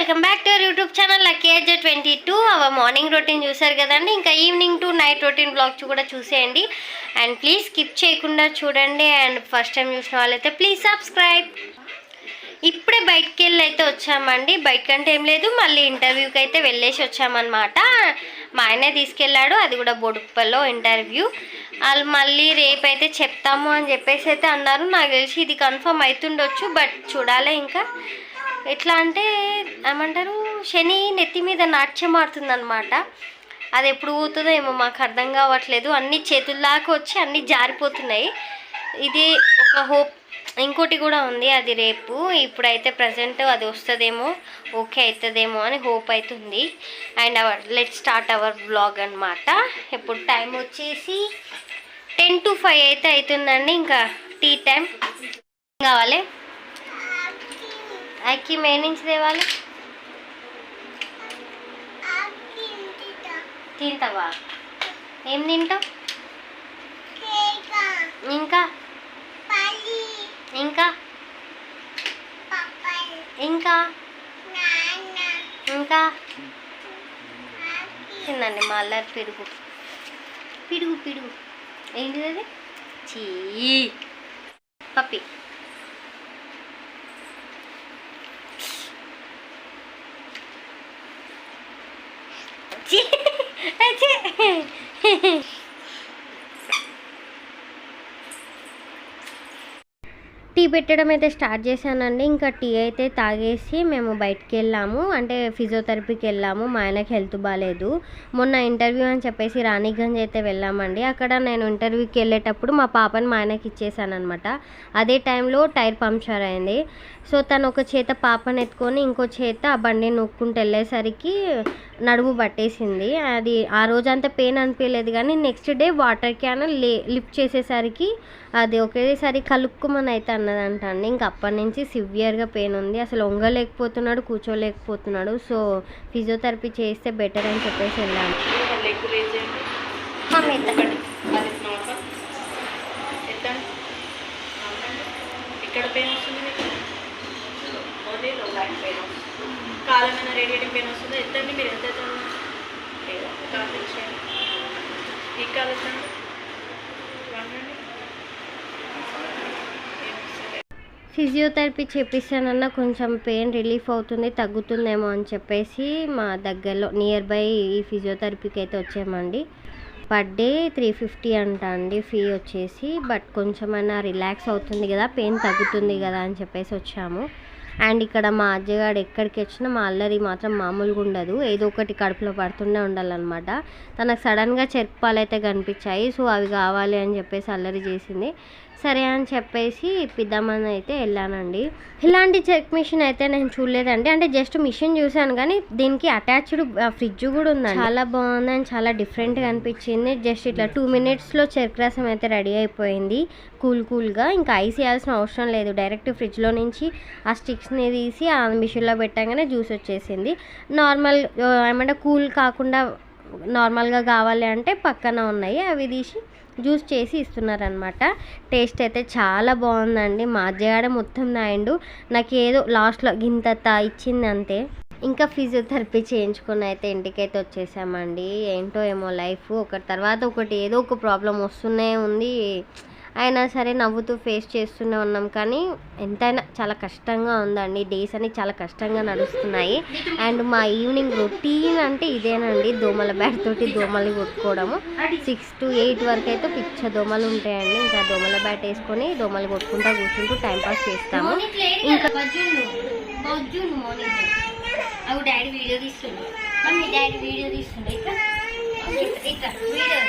Welcome back to our YouTube channel lucky age 22. Our morning routine చూసారు కదండి. ఇంకా evening to night routine blog కూడా చూసేయండి. And please skip చేయకుండా చూడండి. అండ్ ఫస్ట్ టైం చూసిన వాళ్ళైతే ప్లీజ్ సబ్స్క్రైబ్. ఇప్పుడే బయటికి వెళ్ళి అయితే వచ్చామండి. బయటకంటే ఏం లేదు, మళ్ళీ ఇంటర్వ్యూకి అయితే వెళ్ళేసి వచ్చామన్నమాట. మా ఆయనే తీసుకెళ్ళాడు, అది కూడా బొడుప్పల్లో ఇంటర్వ్యూ. వాళ్ళు మళ్ళీ రేపు అయితే చెప్తాము అని చెప్పేసి అయితే అన్నారు. నాకు తెలిసి ఇది కన్ఫర్మ్ అవుతుండొచ్చు, బట్ చూడాలి. ఇంకా ఎట్లా అంటే ఏమంటారు, శని నెత్తి మీద నాట్యం ఆడుతుందన్నమాట. అది ఎప్పుడు పోతుందో ఏమో మాకు అర్థం కావట్లేదు. అన్ని చేతుల్లాగా వచ్చి అన్నీ జారిపోతున్నాయి. ఇది ఒక హోప్. ఇంకోటి కూడా ఉంది, అది రేపు. ఇప్పుడైతే ప్రజెంట్ అది వస్తుందేమో, ఓకే అవుతుందేమో అని హోప్ అవుతుంది. And let start our blog అనమాట. ఇప్పుడు టైం వచ్చేసి 10 to 5 అయితే అవుతుందండి. ఇంకా టీ టైం కావాలి. అక్కి మే నుంచి తేవాలి. తింటావా? ఏం తింటావు? ఇంకా ఇంకా ఇంకా ఇంకా తినండి. మా అల్లరి పిడుగు పిడుగు పిడుగు ఏంటిది అది? చీ పప్పి. టీ పెట్టడం అయితే స్టార్ట్ చేశానండి. ఇంకా టీ అయితే తాగేసి మేము బయటికి వెళ్ళాము, అంటే ఫిజియోథెరపీకి వెళ్ళాము. మా ఆయనకి హెల్త్ బాగాలేదు. మొన్న ఇంటర్వ్యూ అని చెప్పేసి రాణిగంజ్ అయితే వెళ్ళామండి. అక్కడ నేను ఇంటర్వ్యూకి వెళ్ళేటప్పుడు మా పాపని మా ఆయనకి ఇచ్చేసాను అనమాట. అదే టైంలో టైర్ పంక్చర్ అయింది. సో తను ఒక చేత పాపని ఎత్తుకొని ఇంకో చేత ఆ బండి నొక్కుంటూ వెళ్ళేసరికి నడుము పట్టేసింది. అది ఆ రోజంతా పెయిన్ అనిపించలేదు, కానీ next day water can lift చేసేసరికి అది ఒకేసారి కలుక్కుమని అయితే అన్నదంట అండి. ఇంక అప్పటి నుంచి సివియర్గా పెయిన్ ఉంది. అసలు వంగలేకపోతున్నాడు, కూర్చోలేకపోతున్నాడు. సో ఫిజియోథెరపీ చేస్తే బెటర్ అని చెప్పేసి వెళ్ళాను. కాలమైన రేడియేటింగ్ పెయిన్ వస్తుంది. ఎత్తండి మీరు, ఎంత ఈ కాలం ఫిజియోథెరపీ చేపిస్తానన్నా కొంచెం పెయిన్ రిలీఫ్ అవుతుంది, తగ్గుతుందేమో అని చెప్పేసి మా దగ్గరలో నియర్ బై ఈ ఫిజియోథెరపీకి అయితే వచ్చామండి. పర్ డే 350 అంట అండి ఫీ వచ్చేసి. బట్ కొంచెమైనా రిలాక్స్ అవుతుంది కదా, పెయిన్ తగ్గుతుంది కదా అని చెప్పేసి వచ్చాము. అండ్ ఇక్కడ మా అజ్జగాడు ఎక్కడికి వచ్చినా మా అల్లరి మాత్రం మామూలుగా ఉండదు. ఏదో ఒకటి కడుపులో పడుతూనే ఉండాలన్నమాట. తనకు సడన్గా చెరుకుపాలు అయితే కనిపించాయి. సో అవి కావాలి అని చెప్పేసి అల్లరి చేసింది. సరే అని చెప్పేసి ఇప్పిద్దామని అయితే వెళ్ళానండి. ఇలాంటి చెక్ మిషన్ అయితే నేను చూడలేదండి. అంటే జస్ట్ మిషన్ చూసాను, కానీ దీనికి అటాచ్డ్ ఫ్రిడ్జ్ కూడా ఉందండి. చాలా బాగుంది అండ్ చాలా డిఫరెంట్గా అనిపించింది. జస్ట్ ఇట్లా 2 minutesలో చెరుకు రసం అయితే రెడీ అయిపోయింది కూల్గా. ఇంకా ఐస్ వేయాల్సిన అవసరం లేదు. డైరెక్ట్ ఫ్రిడ్జ్లో నుంచి ఆ స్టిక్స్ని తీసి ఆ మిషన్లో పెట్టగానే జ్యూస్ వచ్చేసింది. నార్మల్ ఏమంటే కూల్ కాకుండా నార్మల్గా కావాలి అంటే పక్కన ఉన్నాయి, అవి తీసి జ్యూస్ చేసి ఇస్తున్నారనమాట. టేస్ట్ అయితే చాలా బాగుందండి. మా అజ్జగాడ మొత్తం నాయండు, నాకు ఏదో లాస్ట్లో గింత ఇచ్చింది అంతే. ఇంకా ఫిజియోథెరపీ చేయించుకొని అయితే ఇంటికైతే వచ్చేసామండి. ఏంటో ఏమో లైఫ్ ఒకటి తర్వాత ఒకటి ఏదో ఒక ప్రాబ్లం వస్తూనే ఉంది. అయినా సరే నవ్వుతూ ఫేస్ చేస్తూనే ఉన్నాం, కానీ ఎంతైనా చాలా కష్టంగా ఉందండి. డేస్ అని చాలా కష్టంగా నడుస్తున్నాయి. అండ్ మా ఈవినింగ్ రొటీన్ అంటే ఇదేనండి, దోమల బ్యాట్ తోటి దోమలు కొట్టుకోవడము. 6 to 8 వరకు అయితే పిచ్చ దోమలు ఉంటాయండి. ఇంకా దోమల బ్యాట్ వేసుకొని దోమలు కొట్టుకుంటూ కూర్చుంటూ టైంపాస్ చేస్తాము. ఇంకా డాడీ వీడియో తీస్తుండే, మమ్మీ డాడీ వీడియో తీస్తుండే. ఇట్లా వీడియో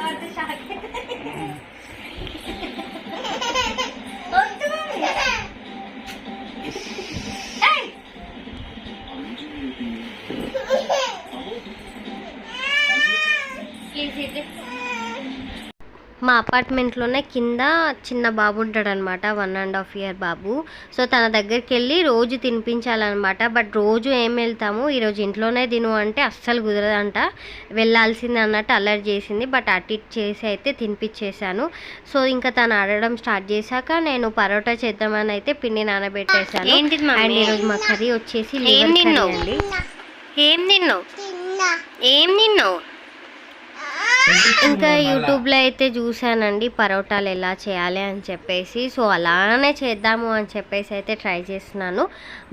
పడితే షాక్. మా అపార్ట్మెంట్లోనే కింద చిన్న బాబు ఉంటాడనమాట, 1.5 ఇయర్ బాబు. సో తన దగ్గరికి వెళ్ళి రోజు తినిపించాలన్నమాట. బట్ రోజు ఏం వెళ్తాము, ఈరోజు ఇంట్లోనే తిను అంటే అస్సలు కుదరదంట, వెళ్ళాల్సింది అన్నట్టు అల్లరి చేసింది. బట్ అటు ఇటు చేసి అయితే తినిపించేశాను. సో ఇంకా తను ఆడడం స్టార్ట్ చేశాక నేను పరోటా చేద్దామని అయితే పిండి నానబెట్టేశాను. అండ్ ఈరోజు మా కర్రీ వచ్చేసి లివర్ కర్రీ అండి. ఏం తిన్నావు? ఇంకా యూట్యూబ్లో అయితే చూశానండి పరోటాలు ఎలా చేయాలి అని చెప్పేసి. సో అలానే చేద్దాము అని చెప్పేసి అయితే ట్రై చేస్తున్నాను.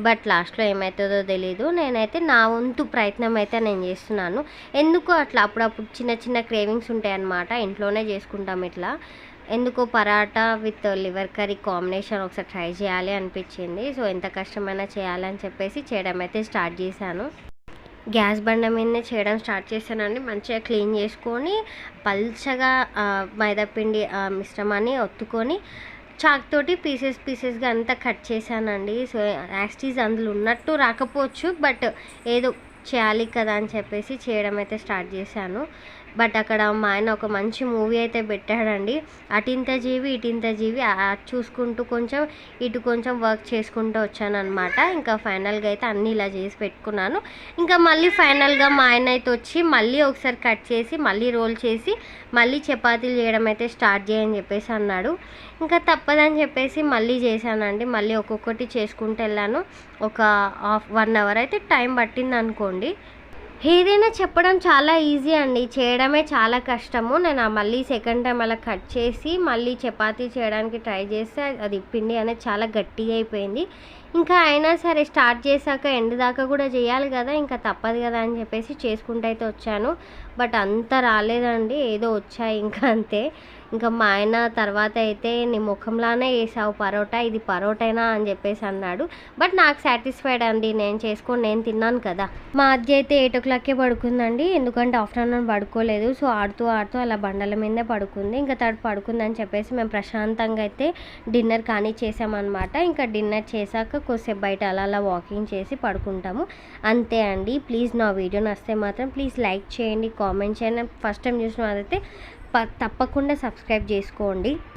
బట్ లాస్ట్లో ఏమవుతుందో తెలీదు. నేనైతే నా వంతు ప్రయత్నం అయితే నేను చేస్తున్నాను. ఎందుకో అట్లా అప్పుడప్పుడు చిన్న చిన్న క్రేవింగ్స్ ఉంటాయి అన్నమాట, ఇంట్లోనే చేసుకుంటాం ఇట్లా. ఎందుకో paratha with liver curry combination ఒకసారి ట్రై చేయాలి అనిపించింది. సో ఎంత కష్టమైనా చేయాలని చెప్పేసి చేయడం అయితే స్టార్ట్ చేశాను. గ్యాస్ బండ మీదనే చేయడం స్టార్ట్ చేశానండి. మంచిగా క్లీన్ చేసుకొని పల్చగా మైదాపిండి మిశ్రమాన్ని ఒత్తుకొని చాక్ తోటి పీసెస్గా అంతా కట్ చేశానండి. సో యాస్టీస్ అందులో ఉన్నట్టు రాకపోవచ్చు, బట్ ఏదో చేయాలి కదా అని చెప్పేసి చేయడం అయితే స్టార్ట్ చేశాను. బట్ అక్కడ మా ఆయన ఒక మంచి మూవీ అయితే పెట్టాడండి, అటింత జీవి ఇటింత జీవి చూసుకుంటూ కొంచెం ఇటు కొంచెం వర్క్ చేసుకుంటూ వచ్చాను అనమాట. ఇంకా ఫైనల్గా అయితే అన్నీ ఇలా చేసి పెట్టుకున్నాను. ఇంకా మళ్ళీ ఫైనల్గా మా ఆయన అయితే వచ్చి మళ్ళీ ఒకసారి కట్ చేసి మళ్ళీ రోల్ చేసి మళ్ళీ చపాతీలు చేయడం అయితే స్టార్ట్ చేయని చెప్పేసి అన్నాడు. ఇంకా తప్పదని చెప్పేసి మళ్ళీ చేశానండి. మళ్ళీ ఒక్కొక్కటి చేసుకుంటూ వెళ్ళాను. ఒక 1 అవర్ అయితే టైం పట్టింది అనుకోండి. ఏదైనా చెప్పడం చాలా ఈజీ అండి, చేయడమే చాలా కష్టము. నేను మళ్ళీ సెకండ్ టైం అలా కట్ చేసి మళ్ళీ చపాతీ చేయడానికి ట్రై చేస్తే అది పిండి అనేది చాలా గట్టిగా అయిపోయింది. ఇంకా అయినా సరే స్టార్ట్ చేశాక ఎండ్ దాకా కూడా చేయాలి కదా, ఇంకా తప్పదు కదా అని చెప్పేసి చేసుకుంటూ అయితే వచ్చాను. బట్ అంత రాలేదండి, ఏదో వచ్చాయి ఇంకా అంతే. ఇంకా మా ఆయన తర్వాత అయితే నీ ముఖంలానే వేసావు పరోటా, ఇది పరోటైనా అని చెప్పేసి అన్నాడు. బట్ నాకు సాటిస్ఫైడ్ అండి, నేను చేసుకొని నేను తిన్నాను కదా. మా అజ్జి అయితే 8 o'clockకే పడుకుందండి, ఎందుకంటే ఆఫ్టర్నూన్ పడుకోలేదు. సో ఆడుతూ అలా బండల మీదే పడుకుంది. ఇంకా తడు పడుకుందని చెప్పేసి మేము ప్రశాంతంగా అయితే డిన్నర్ కానీ చేసామన్నమాట. ఇంకా డిన్నర్ చేశాక కొద్దిసేపు బయట అలా వాకింగ్ చేసి పడుకుంటాము, అంతే అండి. ప్లీజ్ నా వీడియో నచ్చితే మాత్రం ప్లీజ్ లైక్ చేయండి, కామెంట్ చేయండి. ఫస్ట్ టైం చూసిన వాళ్ళైతే తప్పకుండా సబ్స్క్రైబ్ చేసుకోండి.